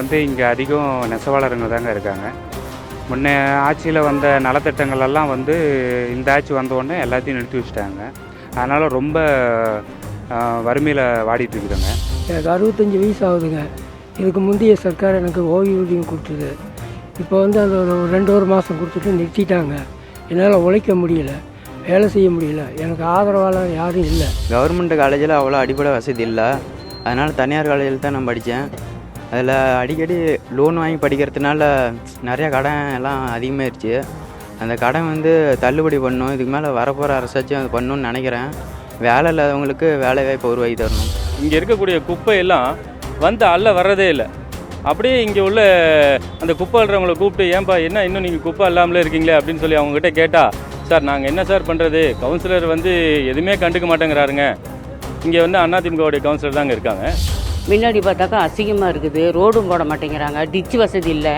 வந்து இங்கே அதிகம் நெசவாளருங்க தாங்க இருக்காங்க. முன்னே ஆட்சியில் வந்த நலத்திட்டங்கள் எல்லாம் வந்து இந்த ஆட்சி வந்தோடனே எல்லாத்தையும் நிறுத்தி வச்சுட்டாங்க. அதனால் ரொம்ப வறுமையில் வாடிட்டு இருக்குதுங்க. எனக்கு 65 வயசு ஆகுதுங்க. இதுக்கு முந்தைய சர்க்கார் எனக்கு ஓய்வூதியம் கொடுத்தது. இப்போ வந்து அது ஒரு 2 மாதம் கொடுத்துட்டு நிறுத்திட்டாங்க. என்னால் உழைக்க முடியல, வேலை செய்ய முடியல. எனக்கு ஆதரவாளர் யாரும் இல்லை. கவர்மெண்ட் காலேஜில் அவ்வளோ அடிப்படை வசதி இல்லை. அதனால் தனியார் காலேஜில் தான் நான் படித்தேன். அதில் அடிக்கடி லோன் வாங்கி படிக்கிறதுனால நிறையா கடன் எல்லாம் அதிகமாகிடுச்சு. அந்த கடன் வந்து தள்ளுபடி பண்ணணும். இதுக்கு மேலே வரப்போகிற அரசாச்சும் அது பண்ணணும்னு நினைக்கிறேன். வேலை இல்லாதவங்களுக்கு வேலை வாய்ப்பு உருவாக்கி தரணும். இங்கே இருக்கக்கூடிய குப்பையெல்லாம் வந்து அள்ள வர்றதே இல்லை. அப்படியே இங்கே உள்ள அந்த குப்பை அள்ளுறவங்களை கூப்பிட்டு, ஏன்பா என்ன இன்னும் நீங்கள் குப்பை இல்லாமலே இருக்கீங்களே அப்படின்னு சொல்லி அவங்ககிட்ட கேட்டால், சார் நாங்கள் என்ன சார் பண்ணுறது, கவுன்சிலர் வந்து எதுவுமே கண்டுக்க மாட்டேங்கிறாருங்க. இங்கே வந்து அதிமுகவுடைய கவுன்சிலர் தாங்க இருக்காங்க. முன்னாடி பார்த்தாக்கா அசிங்கமாக இருக்குது. ரோடும் போட மாட்டேங்கிறாங்க, டிச்சு வசதி இல்லை.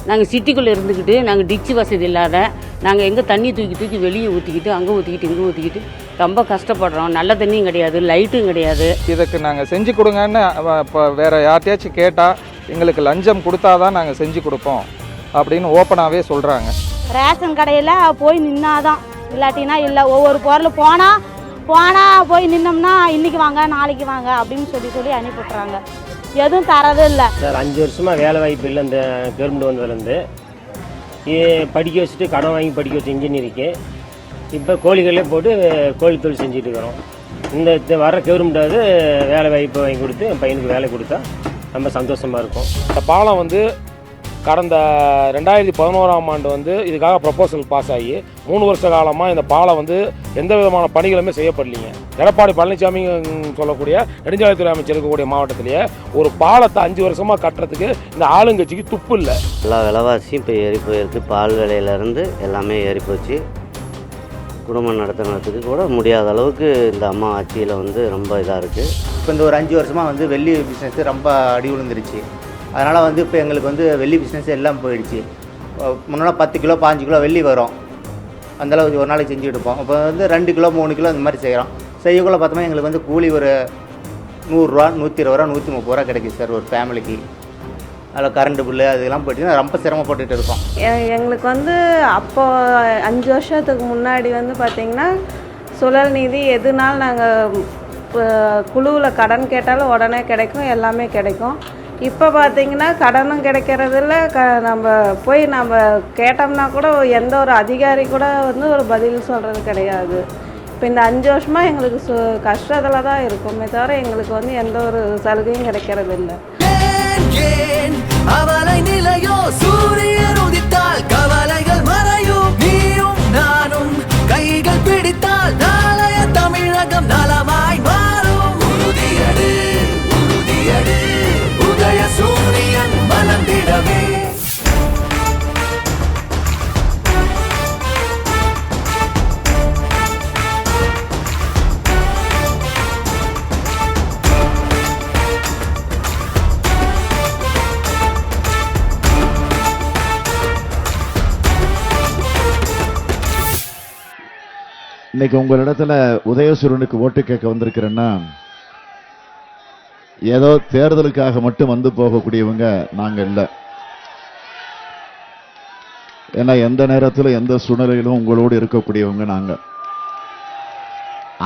நாங்கள் சிட்டிக்குள்ளே இருந்துக்கிட்டு நாங்கள் டிச்சு வசதி இல்லாத நாங்கள் எங்கே தண்ணி தூக்கி வெளியே ஊற்றிக்கிட்டு அங்கே ஊற்றிக்கிட்டு இங்கே ஊற்றிக்கிட்டு ரொம்ப கஷ்டப்படுறோம். நல்ல தண்ணியும் கிடையாது, லைட்டும் கிடையாது. இதுக்கு நாங்கள் செஞ்சு கொடுங்கன்னு இப்போ வேறு யார்ட்டையாச்சும் கேட்டால் எங்களுக்கு லஞ்சம் கொடுத்தா தான் நாங்கள் செஞ்சு கொடுப்போம் அப்படின்னு ஓப்பனாகவே சொல்கிறாங்க. ரேஷன் கடையில் போய் நின்னாதான், இல்லாட்டினா இல்லை. ஒவ்வொரு பொருள் போனால் போய் நின்னோம்னா இன்றைக்கி வாங்க நாளைக்கு வாங்க அப்படின்னு சொல்லி அனுப்பிவிட்றாங்க. எதுவும் தரது இல்லை சார். 5 வருஷமாக வேலை வாய்ப்பு இல்லை. இந்த கவர்மெண்ட் வந்ததுலேருந்து படிக்க வச்சுட்டு கடன் வாங்கி படிக்க வச்சு இன்ஜினியரிங்கு இப்போ கோழிகளே போட்டு கோழி தொழில் செஞ்சுட்டு இருக்கிறோம். இந்த வர கவர்மெண்ட்டாவது வேலை வாய்ப்பு வாங்கி கொடுத்து என் பையனுக்கு வேலை கொடுத்தா ரொம்ப சந்தோஷமாக இருக்கும். இந்த பாலம் வந்து கடந்த 2011ஆம் ஆண்டு வந்து இதுக்காக ப்ரப்போசல் பாஸ் ஆகி 3 வருஷ காலமாக இந்த பாலம் வந்து எந்த விதமான பணிகளுமே செய்யப்படலைங்க. எடப்பாடி பழனிசாமி சொல்லக்கூடிய நெடுஞ்சாலைத்துறை அமைச்சர் இருக்கக்கூடிய மாவட்டத்திலேயே ஒரு பாலத்தை 5 வருஷமாக கட்டுறதுக்கு இந்த ஆளுங்கட்சிக்கு துப்பு இல்லை. எல்லா விலைவாசியும் இப்போ ஏறி போயிருக்கு. பால் விலையிலேருந்து எல்லாமே ஏறி போச்சு. குடும்பம் நடத்துறதுக்கு கூட முடியாத அளவுக்கு இந்த அம்மா ஆட்சியில் வந்து ரொம்ப இதாக இருக்குது. இப்போ இந்த ஒரு 5 வருஷமாக வந்து வெள்ளி பிஸ்னஸ் ரொம்ப அடி விழுந்துருச்சு. அதனால் வந்து இப்போ எங்களுக்கு வந்து வெள்ளி பிஸ்னஸ் எல்லாம் போயிடுச்சு. முன்னால் 10 கிலோ 15 கிலோ வெள்ளி வரும். அந்தளவுக்கு ஒரு நாளைக்கு செஞ்சுட்டு இருப்போம். இப்போ வந்து 2 கிலோ 3 கிலோ இந்த மாதிரி செய்கிறோம். செய்யக்குள்ள பார்த்தோம்னா எங்களுக்கு வந்து கூலி ஒரு 100 ரூபா 120 ரூபா 130 ரூபா கிடைக்குது சார் ஒரு ஃபேமிலிக்கு. அதில் கரண்ட்டு பில்லு அதெல்லாம் போயிட்டு ரொம்ப சிரமப்பட்டுட்டு இருக்கோம். எங்களுக்கு வந்து அப்போ 5 வருஷத்துக்கு முன்னாடி வந்து பார்த்திங்கன்னா சுழல் நிதி எதுனாலும் நாங்கள் குழுவில் கடன் கேட்டாலும் உடனே கிடைக்கும், எல்லாமே கிடைக்கும். இப்போ பார்த்திங்கன்னா கடனும் கிடைக்கிறதில்ல. நம்ம போய் நம்ம கேட்டோம்னா கூட எந்த ஒரு அதிகாரி கூட வந்து ஒரு பதில் சொல்கிறது கிடையாது. இப்போ இந்த 5 வருஷமாக எங்களுக்கு கஷ்டத்தில் தான் இருக்குமே தவிர எங்களுக்கு வந்து எந்த ஒரு சலுகையும் கிடைக்கிறது இல்லை. அவளை நிலையோ சூரியன் உதித்தால் கவலைகள் மறையும். நீயும் நானும் கைகள் பிடித்தால் நாளைய தமிழகம் நலமாய் மாறும். உறுதியடு உறுதியடு உதய சூரியன் மலர்ந்திடவே. இன்னைக்கு உங்களிடத்துல உதயசூரனுக்கு ஓட்டு கேட்க வந்திருக்கிறேன்னா, ஏதோ தேர்தலுக்காக மட்டும் வந்து போகக்கூடியவங்க நாங்க இல்லை. ஏன்னா எந்த நேரத்தில் எந்த சூழ்நிலையிலும் உங்களோடு இருக்கக்கூடியவங்க நாங்க.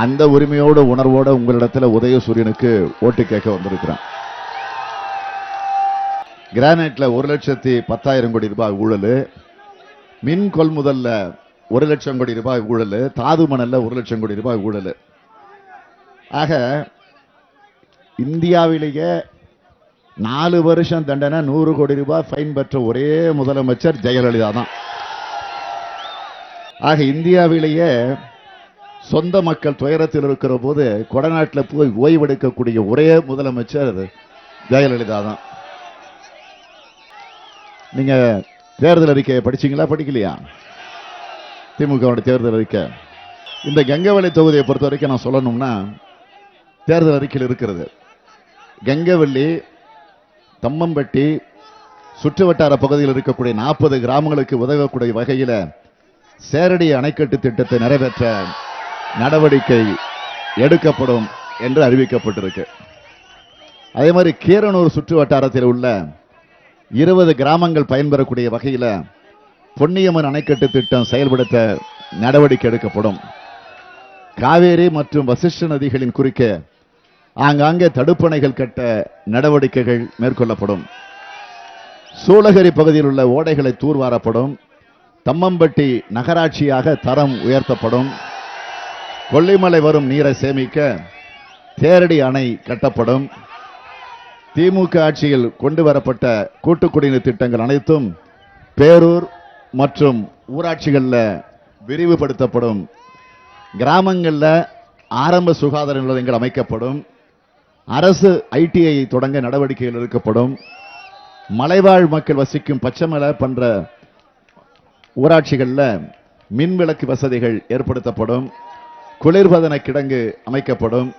அந்த உரிமையோட உணர்வோட உங்களிடத்துல உதயசூரியனுக்கு ஓட்டு கேட்க வந்திருக்கிறேன். கிரானைட்ல 1,10,000 கோடி ரூபாய் ஊழல், மின் கொள்முதல்ல 1,00,000 கோடி ரூபாய் ஊழல், தாது மணல்ல 1,00,000 கோடி ரூபாய் ஊழல். ஆக இந்தியாவிலேயே 4 வருஷம் தண்டனை 100 கோடி ரூபாய் ஃபைன் பெற்ற ஒரே முதலமைச்சர் ஜெயலலிதா தான். ஆக இந்தியாவிலேயே சொந்த மக்கள் துயரத்தில் இருக்கிற போது கொடநாட்டில் போய் ஓய்வெடுக்கக்கூடிய ஒரே முதலமைச்சர் ஜெயலலிதா தான். நீங்க தேர்தல் அறிக்கையை படிச்சீங்களா படிக்கலையா? திமுக தேர்தல் அறிக்கை. இந்த கங்கவள்ளி தொகுதியை பொறுத்த வரைக்கும் நான் சொல்லணும்னா தேர்தல் அறிக்கையில் இருக்கிறது. கங்கவள்ளி, தம்மம்பட்டி சுற்றுவட்டார பகுதியில் இருக்கக்கூடிய 40 கிராமங்களுக்கு உதவக்கூடிய வகையில் சேரடி அணைக்கட்டு திட்டத்தை நிறைவேற்ற நடவடிக்கை எடுக்கப்படும் என்று அறிவிக்கப்பட்டிருக்கு. அதே மாதிரி கீரனூர் சுற்று வட்டாரத்தில் உள்ள 20 கிராமங்கள் பயன்பெறக்கூடிய வகையில் பொன்னியம்மன் அணைக்கட்டு திட்டம் செயல்படுத்த நடவடிக்கை எடுக்கப்படும். காவேரி மற்றும் வசிஷ்ட நதிகளின் குறுக்கே ஆங்காங்கே தடுப்பணைகள் கட்ட நடவடிக்கைகள் மேற்கொள்ளப்படும். சூளகிரி பகுதியில் உள்ள ஓடைகளை தூர்வாரப்படும். தம்மம்பட்டி நகராட்சியாக தரம் உயர்த்தப்படும். கொல்லிமலை வரும் நீரை சேமிக்க தேரடி அணை கட்டப்படும். திமுக ஆட்சியில் கொண்டு வரப்பட்ட கூட்டு குடிநீர் திட்டங்கள் அனைத்தும் பேரூர் மற்றும் ஊராட்சிகளில் விரிவுபடுத்தப்படும். கிராமங்களில் ஆரம்ப சுகாதார நிலையங்கள் அமைக்கப்படும். அரசு ஐடிஐ தொடங்க நடவடிக்கைகள் எடுக்கப்படும். மலைவாழ் மக்கள் வசிக்கும் பச்சைமலை போன்ற ஊராட்சிகளில் மின்விளக்கு வசதிகள் ஏற்படுத்தப்படும். குளிர்பதன கிடங்கு அமைக்கப்படும்.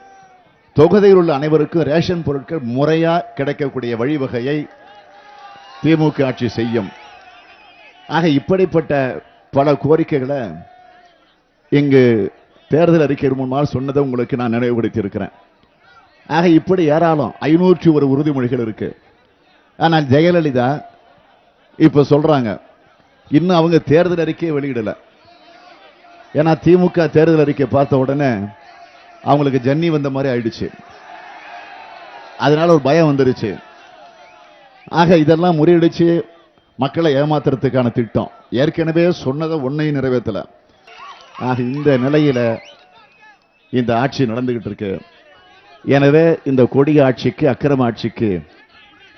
தொகுதியில் உள்ள அனைவருக்கும் ரேஷன் பொருட்கள் முறையாக கிடைக்கக்கூடிய வழிவகையை திமுக ஆட்சி செய்யும். ஆக இப்படிப்பட்ட பல கோரிக்கைகளை இங்கு தேர்தல் அறிக்கை முன்னால் சொன்னதை உங்களுக்கு நான் நினைவுபடுத்தி இருக்கிறேன். ஆக இப்படி ஏராளம் 501 உறுதிமொழிகள் இருக்கு. ஆனால் ஜெயலலிதா இப்ப சொல்றாங்க இன்னும் அவங்க தேர்தல் அறிக்கையை வெளியிடல. ஏன்னா திமுக தேர்தல் அறிக்கை பார்த்த உடனே அவங்களுக்கு ஜன்னி வந்த மாதிரி ஆயிடுச்சு. அதனால ஒரு பயம் வந்துருச்சு. ஆக இதெல்லாம் முறியடிச்சு மக்களை ஏமாத்துறதுக்கான திட்டம். ஏற்கனவே சொன்னதை ஒன்னையும் நிறைவேற்றல. ஆக இந்த நிலையில இந்த ஆட்சி நடந்துகிட்டு இருக்கு. எனவே இந்த கொடிய ஆட்சிக்கு, அக்கிரம ஆட்சிக்கு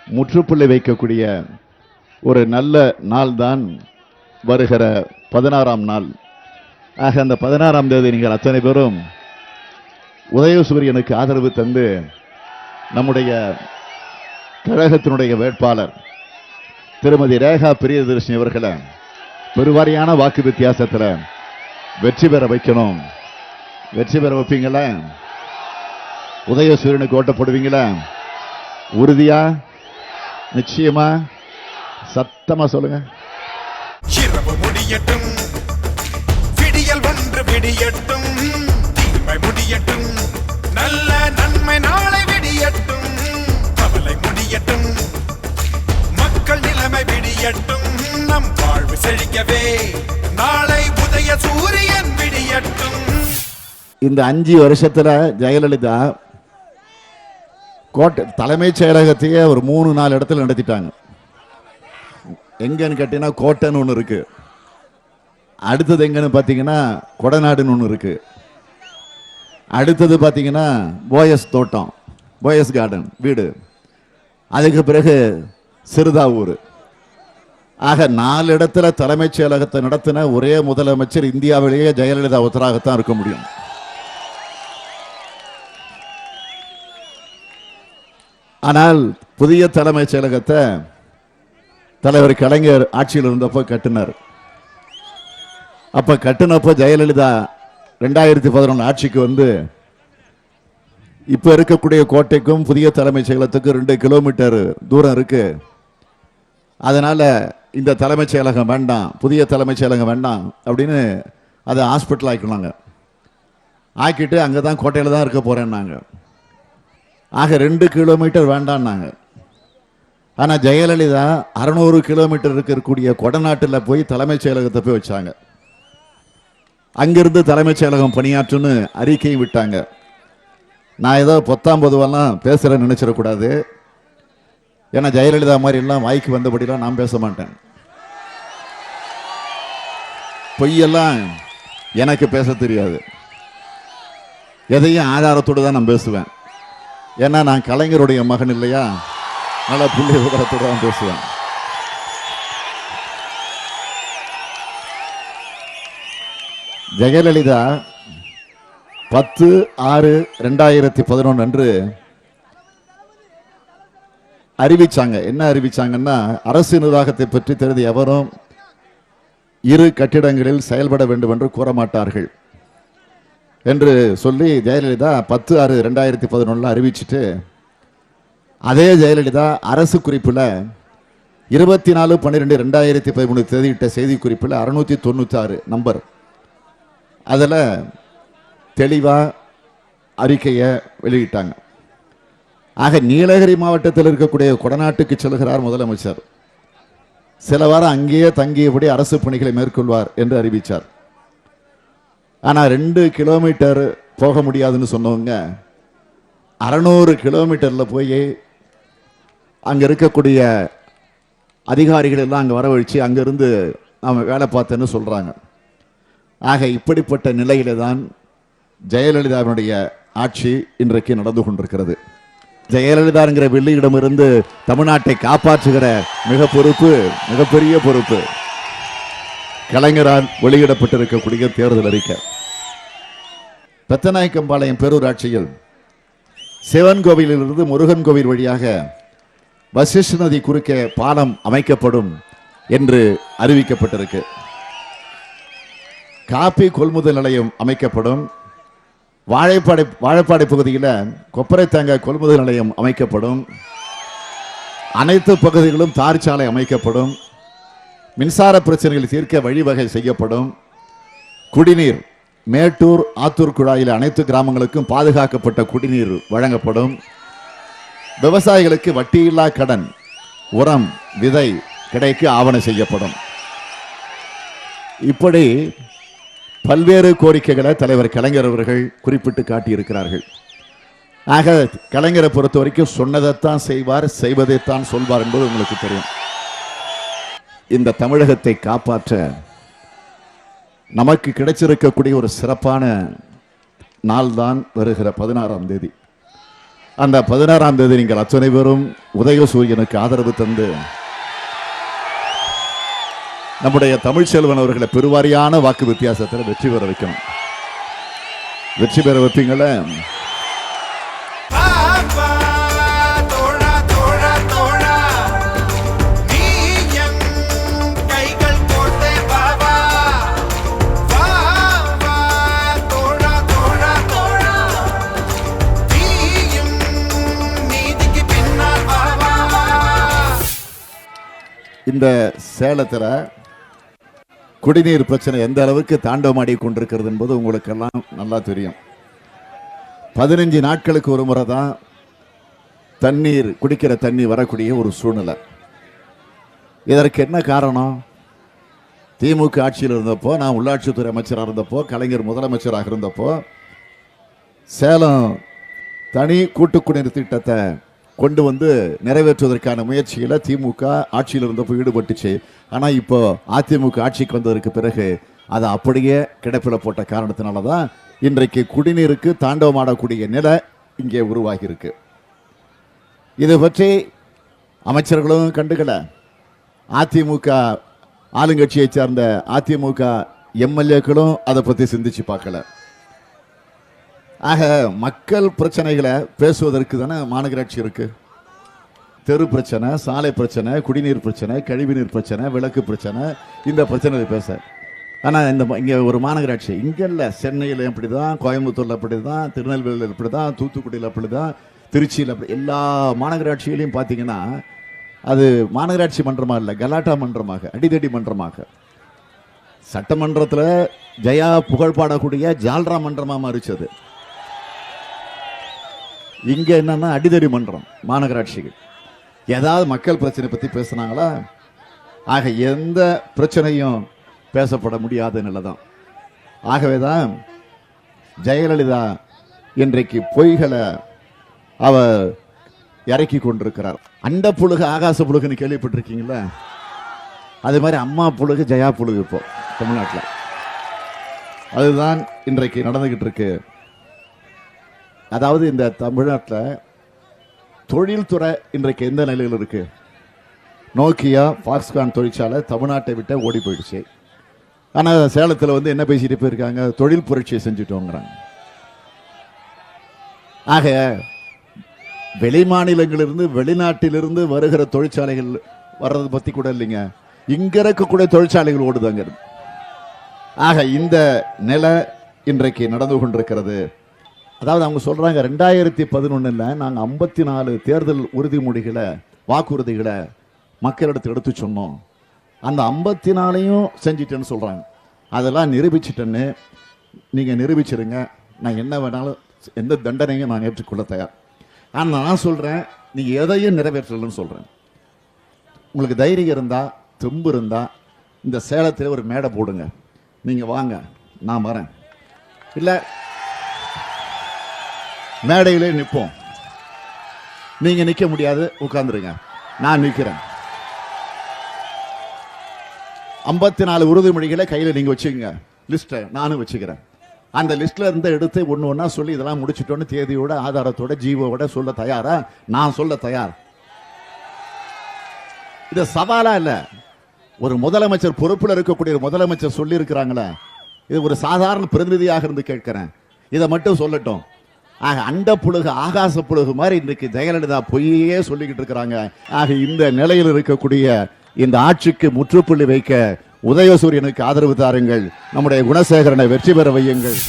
முற்றுப்புள்ளி வைக்கக்கூடிய ஒரு நல்ல நாள் தான் வருகிற 16ஆம் நாள். ஆக அந்த 16ஆம் தேதி நீங்கள் அத்தனை பேரும் உதயசூரியனுக்கு ஆதரவு தந்து நம்முடைய கழகத்தினுடைய வேட்பாளர் திருமதி ரேகா பிரியதர்ஷினி அவர்களை பெருவாரியான வாக்கு வித்தியாசத்தில் வெற்றி பெற வைக்கணும். வெற்றி பெற வைப்பீங்களா? உதயசூரியனுக்கு ஓட்டப்படுவீங்களா? உறுதியா? நிச்சயமா? சத்தமா சொல்லுங்க. இரவு முடியட்டும், விடியல் ஒன்று விடியட்டும், தீமை முடியட்டும், நல்ல நன்மை நாளை விடியட்டும், கவலை முடியட்டும், மக்கள் நிலைமை விடியட்டும், நம் வாழ்வு செழிக்கவே நாளை உதய சூரியன் விடியட்டும். இந்த 5 வருஷத்துல ஜெயலலிதா கோட்டை தலைமைச் செயலகத்தையே ஒரு 3-4 இடத்துல நடத்திட்டாங்க. எங்கன்னு கேட்டீங்கன்னா கோட்டைன்னு ஒன்று இருக்கு. அடுத்தது எங்கன்னு பார்த்தீங்கன்னா கொடநாடுன்னு ஒன்று இருக்கு. அடுத்தது பார்த்தீங்கன்னா போயஸ் தோட்டம், போயஸ் கார்டன் வீடு. அதுக்கு பிறகு சிறுதாவூர். ஆக 4 இடத்துல தலைமைச் செயலகத்தை நடத்தின ஒரே முதலமைச்சர் இந்தியாவிலேயே ஜெயலலிதா ஒருத்தராகத்தான் இருக்க முடியும். ஆனால் புதிய தலைமைச் செயலகத்தை தலைவர் கலைஞர் ஆட்சியில் இருந்தப்போ கட்டினார். அப்ப கட்டினப்போ ஜெயலலிதா 2011 ஆட்சிக்கு வந்து இப்ப இருக்கக்கூடிய கோட்டைக்கும் புதிய தலைமைச் செயலகத்துக்கும் 2 கிலோமீட்டர் தூரம் இருக்கு. அதனால இந்த தலைமைச் செயலகம் வேண்டாம், புதிய தலைமைச் செயலகம் வேண்டாம் அப்படின்னு அதை ஹாஸ்பிட்டல் ஆக்கினாங்க. ஆக்கிட்டு அங்கதான் கோட்டையில தான் இருக்க போறேன்னாங்க. ஆக 2 கிலோமீட்டர் வேண்டான்னாங்க. ஆனா ஜெயலலிதா 600 கிலோமீட்டர் இருக்கக்கூடிய கொடநாட்டில் போய் தலைமைச் செயலகத்தை போய் வச்சாங்க. அங்கிருந்து தலைமைச் செயலகம் பணியாற்றுன்னு அறிக்கை விட்டாங்க. நான் ஏதோ 19 பேசுறேன்னு நினைச்சிடக்கூடாது. ஏன்னா ஜெயலலிதா மாதிரி எல்லாம் வாய்க்கு வந்தபடிலாம் நான் பேச மாட்டேன். பொய்யெல்லாம் எனக்கு பேச தெரியாது. எதையும் ஆதாரத்தோடு தான் நான் பேசுவேன். ஏன்னா நான் கலைஞருடைய மகன் இல்லையா, நல்ல புள்ளி விவரத்தோடு தான் பேசுவேன். ஜெயலலிதா 10/6/2011 அன்று அறிவிச்சாங்க. என்ன அறிவிச்சாங்கன்னா, அரசு நிர்வாகத்தை பற்றி தெரிந்து எவரும் 2 கட்டிடங்களில் செயல்பட வேண்டும் என்று கூற மாட்டார்கள் என்று சொல்லி ஜெயலலிதா 10/6/2011 அறிவிச்சுட்டு, அதே ஜெயலலிதா அரசு குறிப்பில் 24/12/2013 தேதியிட்ட செய்தி குறிப்பில் 696 நம்பர் அதில் தெளிவாக அறிக்கையை வெளியிட்டாங்க. ஆக நீலகிரி மாவட்டத்தில் இருக்கக்கூடிய கொடநாட்டுக்கு செல்கிறார் முதலமைச்சர். சில வாரம் அங்கேயே தங்கியபடி அரசு பணிகளை மேற்கொள்வார் என்று அறிவித்தார். ஆனால் 2 கிலோமீட்டர் போக முடியாதுன்னு சொன்னவங்க 600 கிலோமீட்டரில் போய் அங்கே இருக்கக்கூடிய அதிகாரிகள் எல்லாம் அங்கே வரவழைச்சு அங்கேருந்து அவன் வேலை பார்த்தேன்னு சொல்கிறாங்க. ஆக இப்படிப்பட்ட நிலையில தான் ஜெயலலிதாவினுடைய ஆட்சி இன்றைக்கு நடந்து கொண்டிருக்கிறது. ஜெயலலிதாங்கிற வெள்ளியிடமிருந்து தமிழ்நாட்டை காப்பாற்றுகிற மிகப்பெரிய பொறுப்பு கலைஞரால் வெளியிடப்பட்டிருக்கக்கூடிய தேர்தல் அறிக்கை. பெத்தநாயக்கம்பாளையம் பேரூராட்சியில் சிவன் கோவிலிலிருந்து முருகன் கோவில் வழியாக வசிஷ்ட நதி குறுக்கே பாலம் அமைக்கப்படும் என்று அறிவிக்கப்பட்டிருக்கு. காப்பி கொள்முதல் நிலையம் அமைக்கப்படும். வாழைப்பாடி பகுதியில் கொப்பரை தேங்காய் கொள்முதல் நிலையம் அமைக்கப்படும். அனைத்து பகுதிகளிலும் தார் சாலை அமைக்கப்படும். மின்சார பிரச்சனைகள் தீர்க்க வழிவகை செய்யப்படும். குடிநீர் மேட்டூர் ஆத்தூர் குழாயில் அனைத்து கிராமங்களுக்கும் பாதுகாக்கப்பட்ட குடிநீர் வழங்கப்படும். விவசாயிகளுக்கு வட்டியில்லா கடன், உரம், விதை கிடைக்க ஆவணம் செய்யப்படும். இப்படி பல்வேறு கோரிக்கைகளை தலைவர் கலைஞர் அவர்கள் குறிப்பிட்டு காட்டியிருக்கிறார்கள். ஆக கலைஞரை பொறுத்த வரைக்கும் சொன்னதைத்தான் செய்வார், செய்வதைத்தான் சொல்வார் என்பது உங்களுக்கு தெரியும். இந்த தமிழகத்தை காப்பாற்ற நமக்கு கிடைச்சிருக்கக்கூடிய ஒரு சிறப்பான நாள் தான் வருகிற 16ஆம் தேதி. அந்த 16ஆம் தேதி நீங்கள் அத்தனை பேரும் உதயசூரியனுக்கு ஆதரவு தந்து நம்முடைய தமிழ்ச்செல்வன் அவர்களை பெருவாரியான வாக்கு வித்தியாசத்தில் வெற்றி பெற வைக்கணும். வெற்றி பெற வைப்பீங்களே? இந்த சேலத்தில் குடிநீர் பிரச்சனை எந்த அளவுக்கு தாண்டவமாடி கொண்டிருக்கிறது என்பது உங்களுக்கெல்லாம் நல்லா தெரியும். 15 நாட்களுக்கு ஒரு முறை தான் தண்ணீர், குடிக்கிற தண்ணி வரக்கூடிய ஒரு சூழ்நிலை. இதற்கு என்ன காரணம்? திமுக ஆட்சியில் இருந்தப்போ, நான் உள்ளாட்சித்துறை அமைச்சராக இருந்தப்போ, கலைஞர் முதலமைச்சராக இருந்தப்போ சேலம் தனி கூட்டு குடிநீர் திட்டத்தை கொண்டு வந்து நிறைவேற்றுவதற்கான முயற்சியில் திமுக ஆட்சியில் இருந்தப்போ ஈடுபட்டுச்சு. ஆனால் இப்போ அதிமுக ஆட்சிக்கு வந்ததற்கு பிறகு அதை அப்படியே கிடப்பில் போட்ட காரணத்தினால தான் இன்றைக்கு குடிநீருக்கு தாண்டவமாடக்கூடிய நிலை இங்கே உருவாகி இருக்கு. இதை பற்றி அமைச்சர்களும் கண்டுக்கல, அதிமுக ஆளுங்கட்சியை சார்ந்த அதிமுக எம்எல்ஏக்களும் அதை பற்றி சிந்திச்சு பார்க்கல. ஆக மக்கள் பிரச்சனைகளை பேசுவதற்கு தானே மாநகராட்சி இருக்கு. தெரு பிரச்சனை, சாலை பிரச்சனை, குடிநீர் பிரச்சனை, கழிவுநீர் பிரச்சனை, விளக்கு பிரச்சனை, இந்த பிரச்சனை பேச. ஆனால் இங்கே ஒரு மாநகராட்சி இங்கே இல்லை, சென்னையில் அப்படி தான், கோயம்புத்தூரில் அப்படி தான், திருநெல்வேலியில் அப்படி தான், தூத்துக்குடியில் அப்படி தான், திருச்சியில் அப்படி, எல்லா மாநகராட்சிகளையும் பார்த்தீங்கன்னா அது மாநகராட்சி மன்றமாக இல்லை, கலாட்டா மன்றமாக, அடிதடி மன்றமாக, சட்டமன்றத்தில் ஜெயா புகழ் பாடக்கூடிய ஜால்ரா மன்றமாக மாறிச்சது. இங்கே என்னன்னா அடிதடி மன்றம் மாநகராட்சிகள். ஏதாவது மக்கள் பிரச்சனை பற்றி பேசுனாங்களா? ஆக எந்த பிரச்சனையும் பேசப்பட முடியாத நிலை தான். ஆகவே தான் ஜெயலலிதா இன்றைக்கு பொய்களை அவர் இறக்கி கொண்டிருக்கிறார். அண்ட புழுகு ஆகாச புழுகுன்னு கேள்விப்பட்டிருக்கீங்களா? அதே மாதிரி அம்மா புழுகு, ஜெயா புழுகு இப்போ தமிழ்நாட்டில் அதுதான் இன்றைக்கு நடந்துகிட்டு இருக்கு. அதாவது இந்த தமிழ்நாட்டில் தொழில்துறை இன்றைக்கு எந்த நிலையில் இருக்கு? நோக்கியா, ஃபாக்ஸ்கான் தொழிற்சாலை தமிழ்நாட்டை விட்டு ஓடி போயிடுச்சு. ஆனால் சேலத்தில் வந்து என்ன பேசிட்டு போயிருக்காங்க? தொழில் புரட்சியை செஞ்சுட்டோங்கிறாங்க. ஆக வெளி மாநிலங்களிலிருந்து, வெளிநாட்டிலிருந்து வருகிற தொழிற்சாலைகள் வர்றது பற்றி கூட இல்லைங்க, இங்க இருக்கக்கூடிய தொழிற்சாலைகள் ஓடுதாங்க. ஆக இந்த நிலை இன்றைக்கு நடந்து கொண்டிருக்கிறது. அதாவது அவங்க சொல்றாங்க 2011 நாங்கள் 54 தேர்தல் உறுதிமொழிகளை, வாக்குறுதிகளை மக்களிடத்தில் எடுத்து சொன்னோம். அந்த 54ஐயும் செஞ்சிட்டேன்னு சொல்றாங்க. அதெல்லாம் நிரூபிச்சிட்டேன்னு நீங்க நிரூபிச்சிருங்க, நான் என்ன வேணாலும் எந்த தண்டனையும் நான் ஏற்றுக்கொள்ள தயார். ஆனால் நான் சொல்றேன், நீங்க எதையும் நிறைவேற்றலன்னு சொல்றேன். உங்களுக்கு தைரியம் இருந்தா தெம்பு இருந்தால் இந்த சேலத்தில் ஒரு மேடை போடுங்க. நீங்கள் வாங்க, நான் வரேன். இல்லை மேடையிலே நிற்போம். நீங்கள் நிற்க முடியாது, உட்காந்துருங்க, நான் நிற்கிறேன். 54 உறுதிமொழிகளை கையில் நீங்கள் வச்சுக்கோங்க. லிஸ்ட்டை நானும் வச்சுக்கிறேன். அந்த லிஸ்ட்டில் இருந்து எடுத்து ஒன்று ஒன்றா சொல்லி இதெல்லாம் முடிச்சிட்டோன்னு தேதியோட ஆதாரத்தோட ஜீவோட சொல்ல தயாரா? நான் சொல்ல தயார். இது சவாலா இல்லை. ஒரு முதலமைச்சர் பொறுப்பில் இருக்கக்கூடிய ஒரு முதலமைச்சர் சொல்லி இருக்கிறாங்களே, இது ஒரு சாதாரண பிரதிநிதியாக இருந்து கேட்கிறேன். இதை மட்டும் சொல்லட்டும். ஆக அண்ட புழுகு ஆகாச புழுகு மாதிரி இன்றைக்கு ஜெயலலிதா பொய்யே சொல்லிக்கிட்டு இருக்கிறாங்க. ஆக இந்த நிலையில் இருக்கக்கூடிய இந்த ஆட்சிக்கு முற்றுப்புள்ளி வைக்க உதயசூரியனுக்கு ஆதரவு தாருங்கள். நம்முடைய குணசேகரனை வெற்றி பெற வையுங்கள்.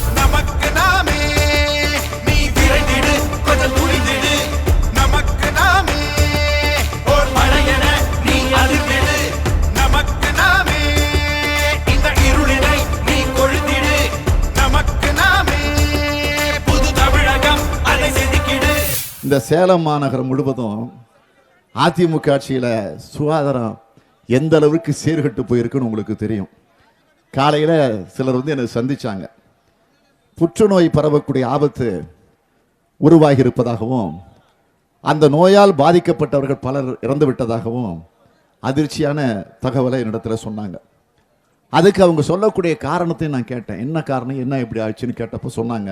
இந்த சேலம் மாநகரம் முழுவதும் அதிமுக ஆட்சியில் சுகாதாரம் எந்த அளவுக்கு சீர்கட்டு போயிருக்குன்னு உங்களுக்கு தெரியும். காலையில் சிலர் வந்து என்னை சந்திச்சாங்க. புற்றுநோய் பரவக்கூடிய ஆபத்து உருவாகி இருப்பதாகவும் அந்த நோயால் பாதிக்கப்பட்டவர்கள் பலர் இறந்து விட்டதாகவும் அதிர்ச்சியான தகவலை என்னிடத்தில் சொன்னாங்க. அதுக்கு அவங்க சொல்லக்கூடிய காரணத்தையும் நான் கேட்டேன். என்ன காரணம், என்ன இப்படி ஆச்சுன்னு கேட்டப்போ சொன்னாங்க,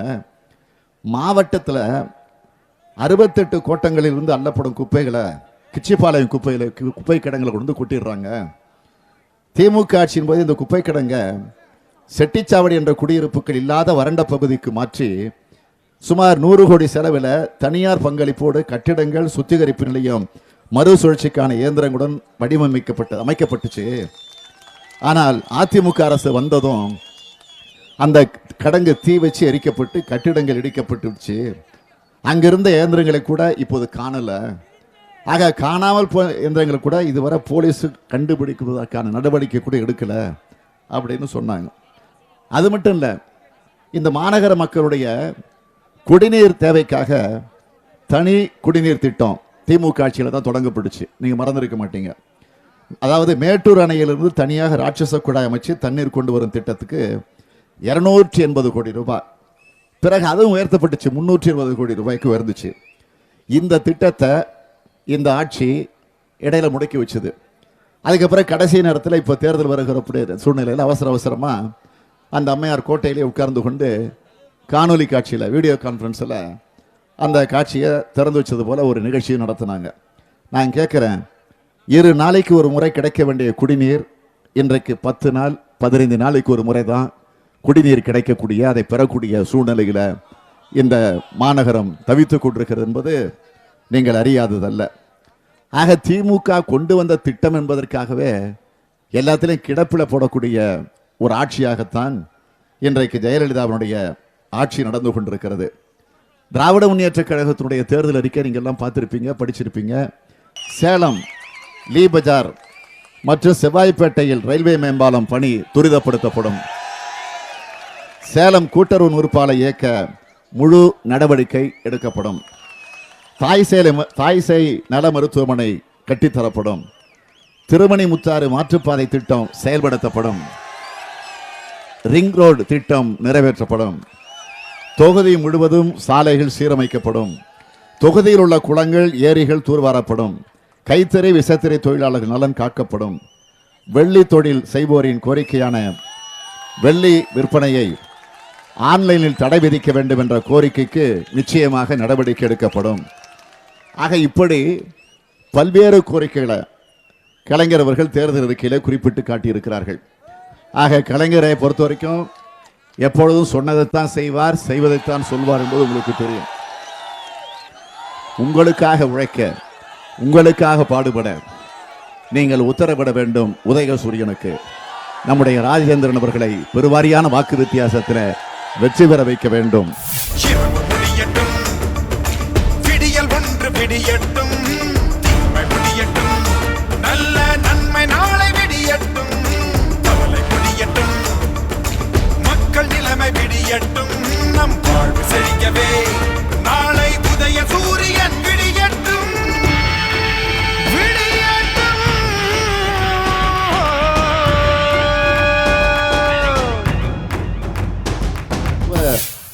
மாவட்டத்தில் 68 கோட்டங்களில் இருந்து அள்ளப்படும் குப்பைகளை கிச்சிப்பாளையம் குப்பை கிடங்களை கொண்டு கொட்டிடுறாங்க. திமுக ஆட்சியின் போது இந்த குப்பை கிடங்க செட்டிச்சாவடி என்ற குடியிருப்புகள் இல்லாத வறண்ட பகுதிக்கு மாற்றி சுமார் 100 கோடி செலவில் தனியார் பங்களிப்போடு கட்டிடங்கள், சுத்திகரிப்பு நிலையம், மறுசுழற்சிக்கான இயந்திரங்களுடன் அமைக்கப்பட்டுச்சு. ஆனால் அதிமுக அரசு வந்ததும் அந்த கடங்கு தீ வச்சு எரிக்கப்பட்டு கட்டிடங்கள் இடிக்கப்பட்டுச்சு. அங்கிருந்த இயந்திரங்களை கூட இப்போது காணல. ஆக காணாமல் இயந்திரங்களை கூட இதுவரை போலீஸ் கண்டுபிடிப்பதற்கான நடவடிக்கை கூட எடுக்கல அப்படின்னு சொன்னாங்க. அது மட்டும் இல்லை, இந்த மாநகர மக்களுடைய குடிநீர் தேவைக்காக தனி குடிநீர் திட்டம் திமுக ஆட்சியில் தான் தொடங்கப்பட்டுச்சு. நீங்கள் மறந்துருக்க மாட்டீங்க. அதாவது மேட்டூர் அணையிலிருந்து தனியாக ராட்சச குழாய் அமைச்சு தண்ணீர் கொண்டு வரும் திட்டத்துக்கு 280 கோடி ரூபாய். பிறகு அதுவும் உயர்த்தப்பட்டுச்சு, 320 கோடி ரூபாய்க்கு உயர்ந்துச்சு. இந்த திட்டத்தை இந்த ஆட்சி இடையில முடக்கி வச்சுது. அதுக்கப்புறம் கடைசி நேரத்தில் இப்போ தேர்தல் வருகிற சூழ்நிலையில் அவசரமாக அந்த அம்மையார் கோட்டையிலே உட்கார்ந்து கொண்டு காணொலி காட்சியில், வீடியோ கான்ஃபரன்ஸில் அந்த காட்சியை திறந்து வச்சது போல ஒரு நிகழ்ச்சியை நடத்தினாங்க. நான் கேட்குறேன், 2 நாளைக்கு ஒரு முறை கிடைக்க வேண்டிய குடிநீர் இன்றைக்கு 10 நாள் 15 நாளைக்கு ஒரு முறை தான் குடிநீர் கிடைக்கக்கூடிய, அதை பெறக்கூடிய சூழ்நிலையில் இந்த மாநகரம் தவித்து கொண்டிருக்கிறது என்பது நீங்கள் அறியாததல்ல. ஆக திமுக கொண்டு வந்த திட்டம் என்பதற்காகவே எல்லாத்திலையும் கிடப்பில் போடக்கூடிய ஒரு ஆட்சியாகத்தான் இன்றைக்கு ஜெயலலிதாவினுடைய ஆட்சி நடந்து கொண்டிருக்கிறது. திராவிட முன்னேற்ற கழகத்தினுடைய தேர்தல் அறிக்கை நீங்கள் எல்லாம் பார்த்துருப்பீங்க, படிச்சிருப்பீங்க. சேலம் லீ பஜார் மற்றும் செவ்வாய்ப்பேட்டையில் ரயில்வே மேம்பாலம் பணி துரிதப்படுத்தப்படும். சேலம் கூட்டுறவு நூற்பாலை இயக்க முழு நடவடிக்கை எடுக்கப்படும். தாய்சேய் நல மருத்துவமனை கட்டித்தரப்படும். திருமணி முத்தாறு மாற்றுப்பாதை திட்டம் செயல்படுத்தப்படும். ரிங் ரோடு திட்டம் நிறைவேற்றப்படும். தொகுதி முழுவதும் சாலைகள் சீரமைக்கப்படும். தொகுதியில் உள்ள குளங்கள், ஏரிகள் தூர்வாரப்படும். கைத்தறி விசைத்தறி தொழிலாளர்கள் நலன் காக்கப்படும். வெள்ளி தொழில் செய்வோரின் கோரிக்கையான வெள்ளி விற்பனையை ஆன்லைனில் தடை விதிக்க வேண்டும் என்ற கோரிக்கைக்கு நிச்சயமாக நடவடிக்கை எடுக்கப்படும். ஆக இப்படி பல்வேறு கோரிக்கைகளை கலைஞர் அவர்கள் தேர்தல் அறிக்கையில் குறிப்பிட்டு காட்டியிருக்கிறார்கள். ஆக கலைஞரை பொறுத்த வரைக்கும் எப்பொழுதும் சொன்னதைத்தான் செய்வார், செய்வதைத்தான் சொல்வார் என்பது உங்களுக்கு தெரியும். உங்களுக்காக உழைக்க, உங்களுக்காக பாடுபட நீங்கள் உத்தரவிட வேண்டும் உதயசூரியனுக்கு. நம்முடைய ராஜேந்திரன் அவர்களை பெருவாரியான வாக்கு வித்தியாசத்தில் வெற்றி பெற வைக்க வேண்டும். நல்ல நன்மை நாளை விடியட்டும், கவலை முடியட்டும், மக்கள் நிலைமை விடியட்டும், நம் வாழ்வு செழிக்கவே நாளை உதய சூரியன் விடியட்டும், விடியட்டும்.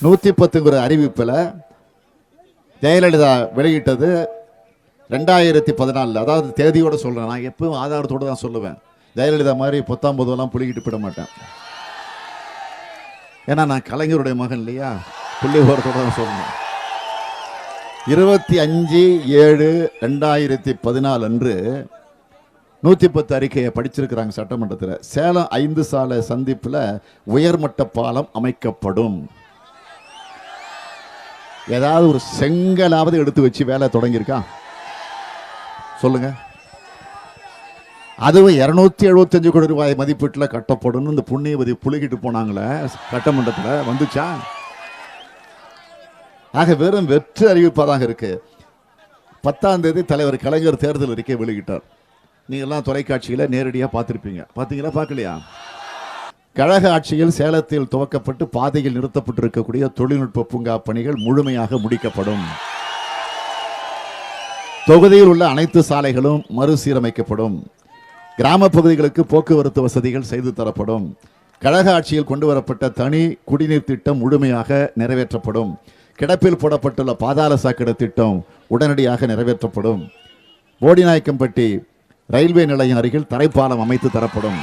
110 அறிவிப்பில் ஜெயலலிதா வெளியிட்டது 2014. அதாவது தேதியோடு சொல்கிறேன், நான் எப்பவும் ஆதாரத்தோடு தான் சொல்லுவேன். ஜெயலலிதா மாதிரி 19 புள்ளிக்கிட்டு போயிட மாட்டேன். ஏன்னா நான் கலைஞருடைய மகன் இல்லையா, புள்ளி ஓரத்தோடு தான் சொல்லணும். 25/7/2014 அன்று 110 அறிக்கையை படிச்சிருக்கிறாங்க சட்டமன்றத்தில். சேலம் 5 சாலை சந்திப்பில் உயர்மட்ட பாலம் அமைக்கப்படும். ஏதாவது ஒரு செங்கலாவது எடுத்து வச்சு வேலை தொடங்கியிருக்கா சொல்லுங்க. அதுவும் 275 கோடி ரூபாய் மதிப்பீட்டில் கட்டப்படும். இந்த புண்ணியவதி புழுகிட்டு போனாங்களே சட்டமன்றத்தில், வந்துச்சா? ஆக வெறும் வெற்று அறிவிப்பாக இருக்கு. 10ஆம் தேதி தலைவர் கலைஞர் தேர்தல் அறிக்கை வெளியிட்டார். நீங்கள்லாம் தொலைக்காட்சியில் நேரடியாக பார்த்துருப்பீங்க. பார்த்தீங்களா, பார்க்கலையா? கழக ஆட்சியில் சேலத்தில் துவக்கப்பட்டு பாதையில் நிறுத்தப்பட்டிருக்கக்கூடிய தொழில்நுட்ப பூங்கா பணிகள் முழுமையாக முடிக்கப்படும். தொகுதியில் உள்ள அனைத்து சாலைகளும் மறுசீரமைக்கப்படும். கிராம பகுதிகளுக்கு போக்குவரத்து வசதிகள் செய்து தரப்படும். கழக ஆட்சியில் கொண்டு வரப்பட்ட தனி குடிநீர் திட்டம் முழுமையாக நிறைவேற்றப்படும். கிடப்பில் போடப்பட்டுள்ள பாதாள சாக்கடை திட்டம் உடனடியாக நிறைவேற்றப்படும். போடிநாயக்கம்பட்டி ரயில்வே நிலையம் அருகில் தரைப்பாலம் அமைத்து தரப்படும்.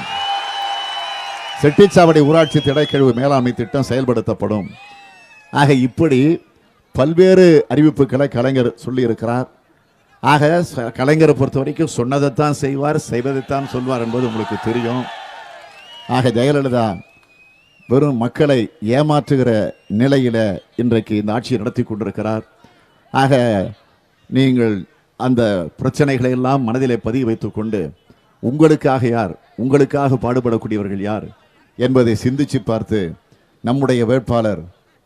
செட்டிச்சாவடி ஊராட்சி திடக்கழிவு மேலாண்மை திட்டம் செயல்படுத்தப்படும். ஆக இப்படி பல்வேறு அறிவிப்புகளை கலைஞர் சொல்லியிருக்கிறார். ஆக கலைஞரை பொறுத்த வரைக்கும் சொன்னதைத்தான் செய்வார், செய்வதைத்தான் சொல்வார் என்பது உங்களுக்கு தெரியும். ஆக ஜெயலலிதா வெறும் மக்களை ஏமாற்றுகிற நிலையில இன்றைக்கு இந்த ஆட்சியை நடத்தி கொண்டிருக்கிறார். ஆக நீங்கள் அந்த பிரச்சனைகளை எல்லாம் மனதிலே பதிவு வைத்துக் கொண்டு உங்களுக்காக யார், உங்களுக்காக பாடுபடக்கூடியவர்கள் யார் என்பதை சிந்திச்சு பார்த்து நம்முடைய வேட்பாளர்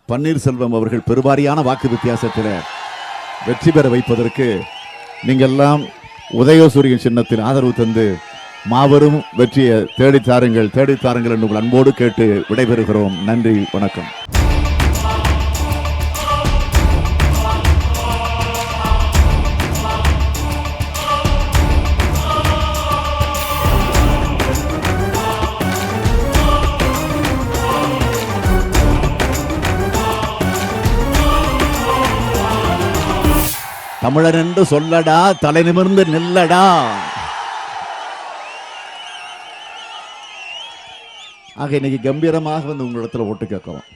பன்னீர்செல்வம் அவர்கள் பெருவாரியான வாக்கு வித்தியாசத்தில் வெற்றி பெற வைப்பதற்கு நீங்கள் எல்லாம் உதயசூரியன் சின்னத்தில் ஆதரவு தந்து மாபெரும் வெற்றியை தேடித்தாருங்கள் என்று உங்கள் அன்போடு கேட்டு விடைபெறுகிறோம். நன்றி, வணக்கம். தமிழன் என்று சொல்லடா, தலை நிமிர்ந்து நில்லடா. ஆக இன்னைக்கு கம்பீரமாக வந்து உங்களிடத்தில் ஓட்டு கேட்கிறோம்.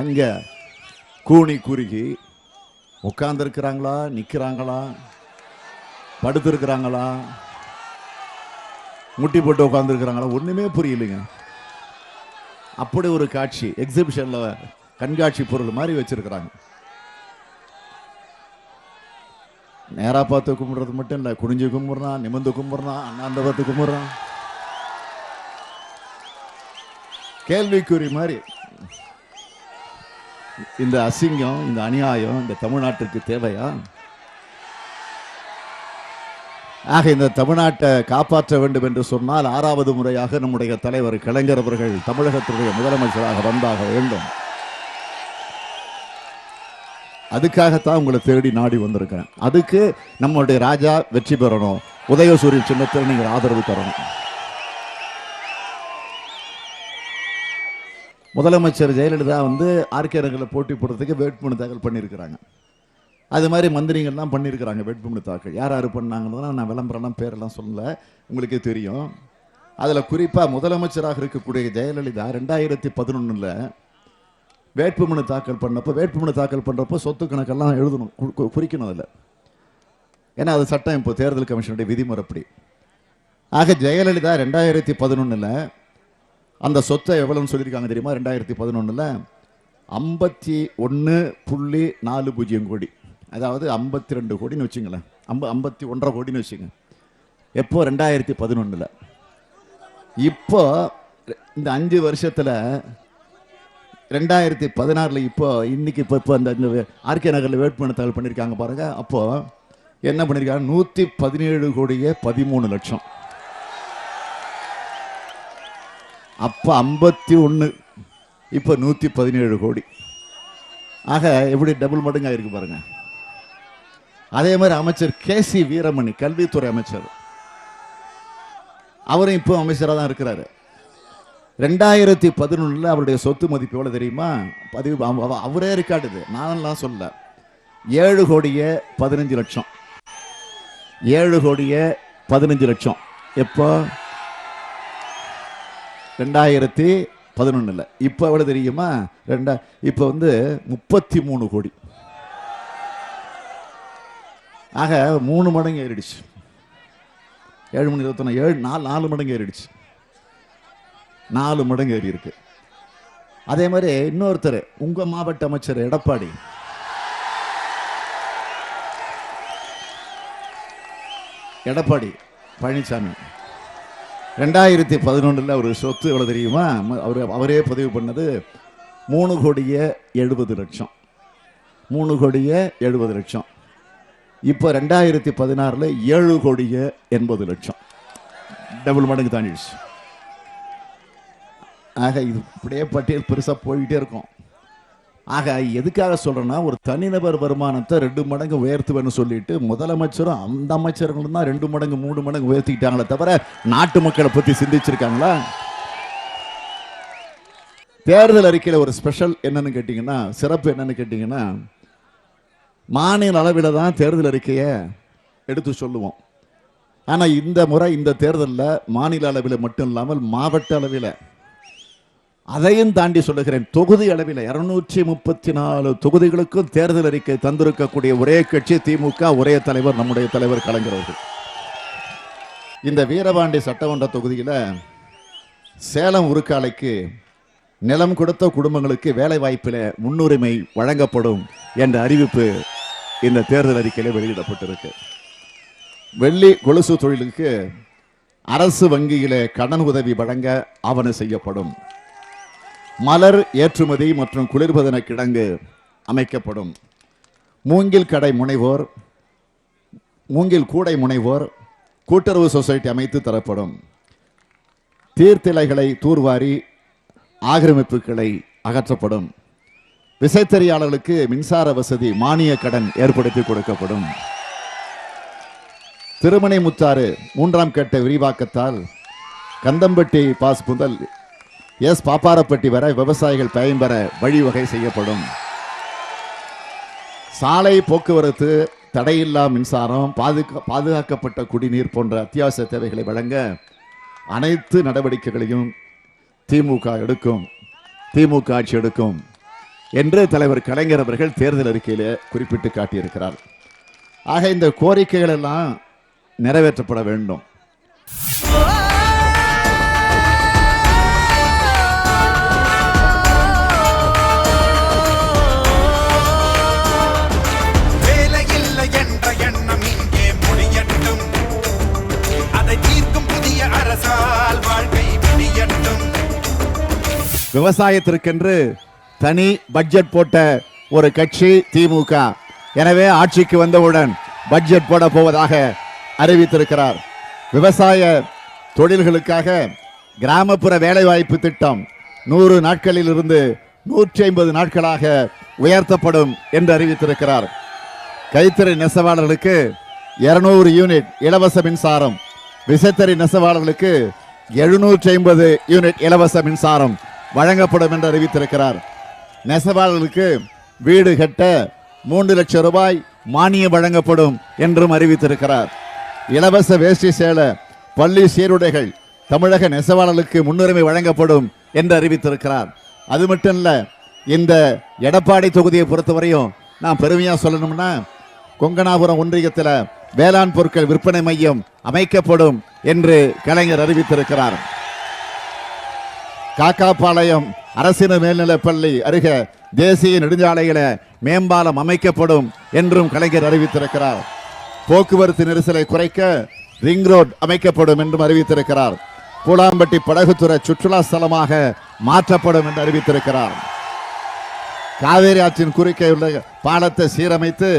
அங்க கூனி குறுகி உட்கார்ந்துருக்கிறாங்களா, நிற்கிறாங்களா, படுத்திருக்கிறாங்களா, முட்டி போட்டு உட்கார்ந்துருக்கிறாங்களா, ஒண்ணுமே புரியலைங்க. அப்படி ஒரு காட்சி எக்ஸிபிஷன்ல கண்காட்சி பொருள் மாதிரி வச்சிருக்கிறாங்க. நேரா பார்த்து கும்பிடுறது மட்டும் இல்லை, குனிஞ்சு கும்பிடுறான், நிமிர்ந்து கும்பிடுறான், அண்ணாண்ட பார்த்து கும்பிடுறான். கேள்விக்குறி மாதிரி. இந்த அசிங்கம், இந்த அநியாயம் இந்த தமிழ்நாட்டிற்கு தேவையா? ஆக இந்த தமிழ்நாட்டை காப்பாற்ற வேண்டும் என்று சொன்னால் 6வது முறையாக நம்முடைய தலைவர் கலைஞர் அவர்கள் தமிழகத்தினுடைய முதலமைச்சராக வந்தாக வேண்டும். அதுக்காகத்தான் உங்களை தேடி நாடி வந்திருக்கிறேன். அதுக்கு நம்மளுடைய ராஜா வெற்றி பெறணும். உதயசூரியன் சின்னத்தில் நீங்கள் ஆதரவு தரணும். முதலமைச்சர் ஜெயலலிதா ஆர்கே நகரில் போட்டி போடுறதுக்கு வேட்புமனு தாக்கல் பண்ணியிருக்கிறாங்க. அது மாதிரி மந்திரிகள்லாம் பண்ணியிருக்கிறாங்க வேட்புமனு தாக்கல். யார் யார் பண்ணாங்கன்னா நான் விளம்பரம்லாம் பேரெல்லாம் சொல்லல, உங்களுக்கே தெரியும். அதில் குறிப்பாக முதலமைச்சராக இருக்கக்கூடிய ஜெயலலிதா 2011 வேட்புமனு தாக்கல் பண்ணப்போ, வேட்புமனு தாக்கல் பண்ணுறப்போ சொத்து கணக்கெல்லாம் எழுதணும், குறிக்கணும் அதில். ஏன்னா அது சட்டம், இப்போ தேர்தல் கமிஷனுடைய விதிமுறைப்படி. ஆக ஜெயலலிதா 2011 அந்த சொத்தை எவ்வளோன்னு சொல்லியிருக்காங்க தெரியுமா? 2011 51.40 கோடி, அதாவது 52 கோடின்னு வச்சுங்களேன், 51.5 கோடின்னு வச்சுங்க. எப்போ? 2011. இப்போ இந்த 5 வருஷத்தில் 2016 இப்போ இன்னைக்கு இப்போ அந்த ஆர்கே நகரில் வேட்புமனு தாக்கல் பண்ணியிருக்காங்க பாருங்க. அப்போ என்ன பண்ணியிருக்காங்க? 117 கோடியே 13 லட்சம். அப்போ 51, இப்போ 117 கோடி. ஆக எப்படி டபுள் மடங்காக இருக்கு பாருங்க. அதே மாதிரி அமைச்சர் கேசி வீரமணி, கல்வித்துறை அமைச்சர், அவரும் இப்போ அமைச்சராக தான் இருக்கிறாரு. 2011 அவருடைய சொத்து மதிப்பு எவ்வளவு தெரியுமா? அவரே ரெக்கார்டு, நான்லாம் சொல்ல. 7,15,00,000. 7,15,00,000. எப்போ? 2011. இப்போ எவ்வளவு தெரியுமா? இப்போ 33 கோடி. ஆக 3 மடங்கு ஏறிடுச்சு. 7 மணி 21 4 மடங்கு ஏறிடுச்சு. 4 மடங்கு ஏறி இருக்கு. அதே மாதிரி இன்னொருத்தர், உங்க மாவட்ட அமைச்சர் எடப்பாடி பழனிசாமி 2011 அவர் சொத்து எவ்வளவு தெரியுமா? அவரே பதிவு பண்ணது 3,70,00,000. 3,70,00,000. இப்போ 2016 7,80,00,000. டபுள் மடங்கு தாண்டிடுச்சு. ஆக இது இப்படியே பட்டியல் பெருசாக போய்கிட்டே இருக்கும். ஆக எதுக்காக சொல்றேன்னா, ஒரு தனிநபர் வருமானத்தை 2 மடங்கு உயர்த்துவேன்னு சொல்லிட்டு முதலமைச்சரும் அந்த அமைச்சர்களும் தான் 2 மடங்கு 3 மடங்கு உயர்த்திக்கிட்டாங்களே தவிர நாட்டு மக்களை பத்தி சிந்திச்சிருக்காங்களா? தேர்தல் அறிக்கையில் ஒரு ஸ்பெஷல் என்னன்னு கேட்டீங்கன்னா, சிறப்பு என்னன்னு கேட்டீங்கன்னா, மாநில அளவில் தான் தேர்தல் அறிக்கையை எடுத்து சொல்லுவோம். ஆனால் இந்த முறை இந்த தேர்தலில் மாநில அளவில் மட்டும் இல்லாமல் மாவட்ட அளவில், அதையும் தாண்டி சொல்லுகிறேன், தொகுதி அளவில் 234 தொகுதிகளுக்கும் தேர்தல் அறிக்கை தந்திருக்கக்கூடிய ஒரே கட்சி திமுக, ஒரே தலைவர் நம்முடைய தலைவர் கலைஞர் அவர்கள். இந்த வீரபாண்டி சட்டமன்ற தொகுதியில் சேலம் உருக்காலைக்கு நிலம் கொடுத்த குடும்பங்களுக்கு வேலை வாய்ப்பில் முன்னுரிமை வழங்கப்படும் என்ற அறிவிப்பு இந்த தேர்தல் அறிக்கையில் வெளியிடப்பட்டிருக்கு. வெள்ளி கொலுசு தொழிலுக்கு அரசு வங்கியிலே கடன் உதவி வழங்க ஆவண செய்யப்படும். மலர் ஏற்றுமதி மற்றும் குளிர்பதன கிடங்கு அமைக்கப்படும். மூங்கில் கூடை முனைவோர் கூட்டுறவு சொசைட்டி அமைத்து தரப்படும். தீர்த்திலைகளை தூர்வாரி ஆக்கிரமிப்புகளை அகற்றப்படும். விசைத்தறியாளர்களுக்கு மின்சார வசதி மானிய கடன் ஏற்படுத்தி கொடுக்கப்படும். திருமணைமுத்தாறு 3ஆம் கட்ட விரிவாக்கத்தால் கந்தம்பட்டி பாஸ் முதல் பாப்பாரப்பட்டி வரை விவசாயிகள் பயன்பெற வழிவகை செய்யப்படும். சாலை போக்குவரத்து, தடையில்லா மின்சாரம், பாதுகாக்கப்பட்ட குடிநீர் போன்ற அத்தியாவசிய தேவைகளை வழங்க அனைத்து நடவடிக்கைகளையும் திமுக ஆட்சி எடுக்கும் என்று தலைவர் கலைஞர் அவர்கள் தேர்தல் அறிக்கையிலே குறிப்பிட்டு காட்டியிருக்கிறார். ஆக இந்த கோரிக்கைகள் எல்லாம் நிறைவேற்றப்பட வேண்டும். விவசாயத்திற்கென்று தனி பட்ஜெட் போட்ட ஒரு கட்சி திமுக. எனவே ஆட்சிக்கு வந்தவுடன் பட்ஜெட் போட போவதாக அறிவித்திருக்கிறார். விவசாய தொழில்களுக்காக கிராமப்புற வேலைவாய்ப்பு திட்டம் 100 நாட்களில் இருந்து 150 நாட்களாக உயர்த்தப்படும் என்று அறிவித்திருக்கிறார். கைத்தறி நெசவாளர்களுக்கு 200 யூனிட் இலவச மின்சாரம், விசைத்தறி நெசவாளர்களுக்கு 750 யூனிட் இலவச மின்சாரம் வழங்கப்படும் என்று அறிவித்திருக்கிறார். நெசவாளர்களுக்கு வீடு கட்ட 3 லட்சம் ரூபாய் மானியம் வழங்கப்படும் என்றும் அறிவித்திருக்கிறார். இலவச வேஷ்டி சேல, பள்ளி சீருடைகள் தமிழக நெசவாளர்களுக்கு முன்னுரிமை வழங்கப்படும் என்று அறிவித்திருக்கிறார். அது மட்டும் இல்ல, இந்த எடப்பாடி தொகுதியை பொறுத்தவரையும் நான் பெருமையா சொல்லணும்னா, கொங்கனாபுரம் ஒன்றியத்தில் வேளாண் பொருட்கள் விற்பனை மையம் அமைக்கப்படும் என்று கலைஞர் அறிவித்திருக்கிறார். காக்காபாளையம் அரசின மேல்நிலைப்பள்ளி அருகே தேசிய நெடுஞ்சாலையில மேம்பாலம் அமைக்கப்படும் என்றும் கலைஞர் அறிவித்திருக்கிறார். போக்குவரத்து நெரிசலை குறைக்க ரிங் ரோட் அமைக்கப்படும் என்றும் அறிவித்திருக்கிறார். பூலாம்பட்டி படகுத்துறை சுற்றுலா ஸ்தலமாக மாற்றப்படும் என்று அறிவித்திருக்கிறார். காவேரி ஆற்றின் குறுக்கே உள்ள பாலத்தை சீரமைத்து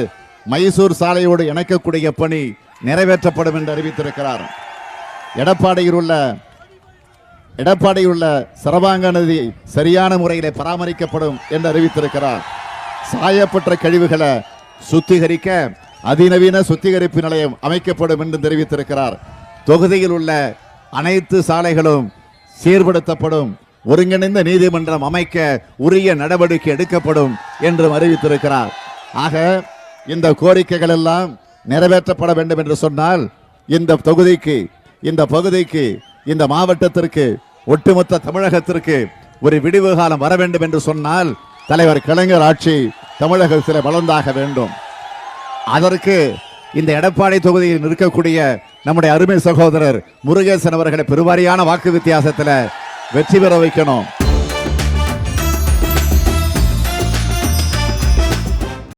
மைசூர் சாலையோடு இணைக்கக்கூடிய பணி நிறைவேற்றப்படும் என்று அறிவித்திருக்கிறார். எடப்பாடியில் உள்ள சரபாங்க நதி சரியான முறையில் பராமரிக்கப்படும் என்று அறிவித்திருக்கிறார். சாயப்பட்ட கழிவுகளை சுத்திகரிக்க அதிநவீன சுத்திகரிப்பு நிலையம் அமைக்கப்படும் என்று தெரிவித்திருக்கிறார். தொகுதியில் உள்ள அனைத்து சாலைகளும் சீர்படுத்தப்படும், ஒருங்கிணைந்த நீதிமன்றம் அமைக்க உரிய நடவடிக்கை எடுக்கப்படும் என்றும் அறிவித்திருக்கிறார். ஆக இந்த கோரிக்கைகள் எல்லாம் நிறைவேற்றப்பட வேண்டும் என்று சொன்னால் இந்த தொகுதிக்கு, இந்த பகுதிக்கு, இந்த மாவட்டத்திற்கு, ஒட்டுமொத்த தமிழகத்திற்கு ஒரு விடிவு காலம் வர வேண்டும் என்று சொன்னால் தலைவர் கலைஞர் ஆட்சி தமிழகத்தில் வளர்ந்தாக வேண்டும். அதற்கு இந்த எடப்பாடி தொகுதியில் இருக்கக்கூடிய நம்முடைய அருமை சகோதரர் முருகேசன் அவர்களை பெருவாரியான வாக்கு வித்தியாசத்தில் வெற்றி பெற வைக்கணும்.